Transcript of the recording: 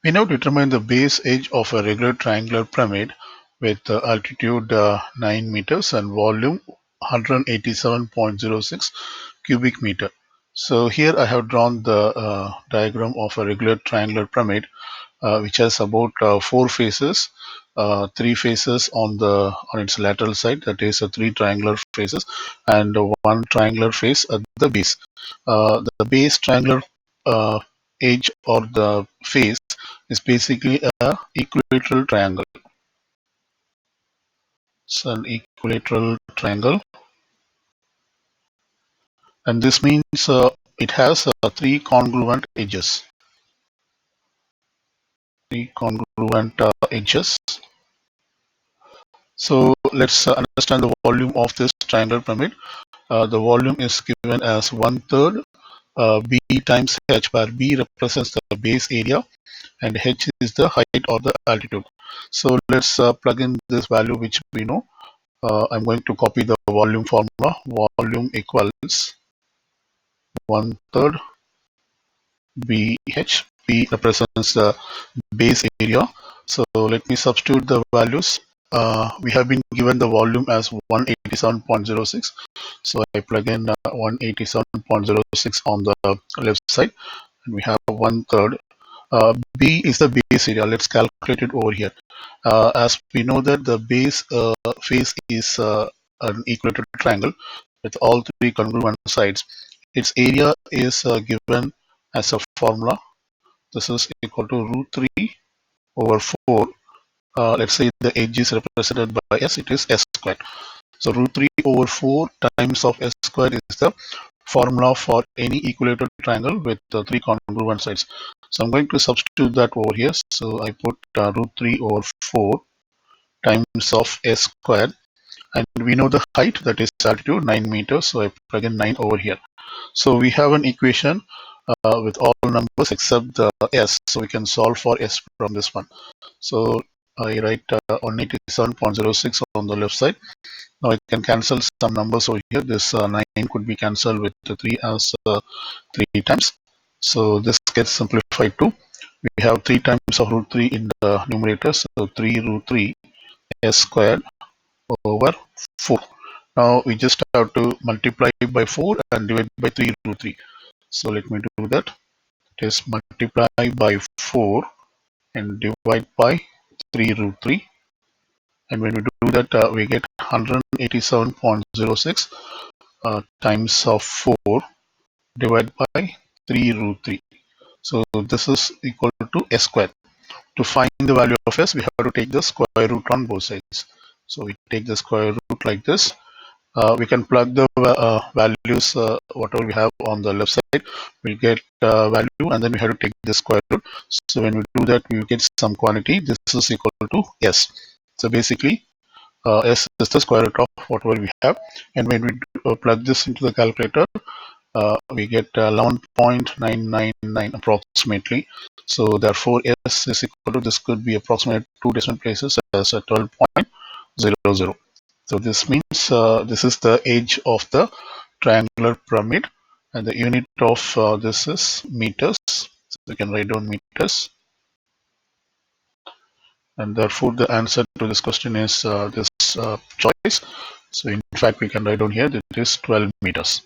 We now determine the base edge of a regular triangular pyramid with altitude 9 meters and volume 187.06 cubic meter. So here I have drawn the diagram of a regular triangular pyramid which has about four faces, three faces on its lateral side, that is three triangular faces, and one triangular face at the base. The base triangular uh, edge or the face is basically a equilateral triangle. It's an equilateral triangle, and this means it has three congruent edges. Three congruent edges. So let's understand the volume of this triangular pyramid. The volume is given as 1/3 B times H, where B represents the base area and H is the height or the altitude. So let's plug in this value which we know. I'm going to copy the volume formula. Volume equals 1/3 BH. B represents the base area. So let me substitute the values. We have been given the volume as 187.06. So I plug in 187.06 on the left side, and we have 1/3. B is the base area. Let's calculate it over here. As we know that the base face is an equilateral triangle with all three congruent sides. Its area is given as a formula. This is equal to root 3 over 4. Let's say the edge is represented by s, it is s squared. So root 3 over 4 times of s squared is the formula for any equilateral triangle with three congruent sides. So I'm going to substitute that over here. So I put root 3 over 4 times of s squared, and we know the height, that is altitude, 9 meters. So I plug in 9 over here. So we have an equation with all numbers except the s. So we can solve for s from this one. So I write 187.06 on the left side. Now I can cancel some numbers over here. This 9 could be cancelled with the 3 as 3 times. So this gets simplified to, we have 3 times of root 3 in the numerator. So 3 root 3 s squared over 4. Now we just have to multiply by 4 and divide by 3 root 3. So let me do that. It is multiply by 4 and divide by 3 root 3. And when we do that, we get 187.06 times of 4 divided by 3 root 3. So this is equal to s squared. To find the value of s, we have to take the square root on both sides. So we take the square root like this. We can plug the values, whatever we have on the left side, we'll get value, and then we have to take the square root. So when we do that, we will get some quantity. This is equal to s. So basically, s is the square root of whatever we have. And when we plug this into the calculator, we get 11.999 approximately. So therefore, s is equal to, this could be approximately 2 decimal places as 12.00. So this means this is the edge of the triangular pyramid, and the unit of this is meters. So we can write down meters, and therefore the answer to this question is this choice. So in fact, we can write down here that it is 12 meters.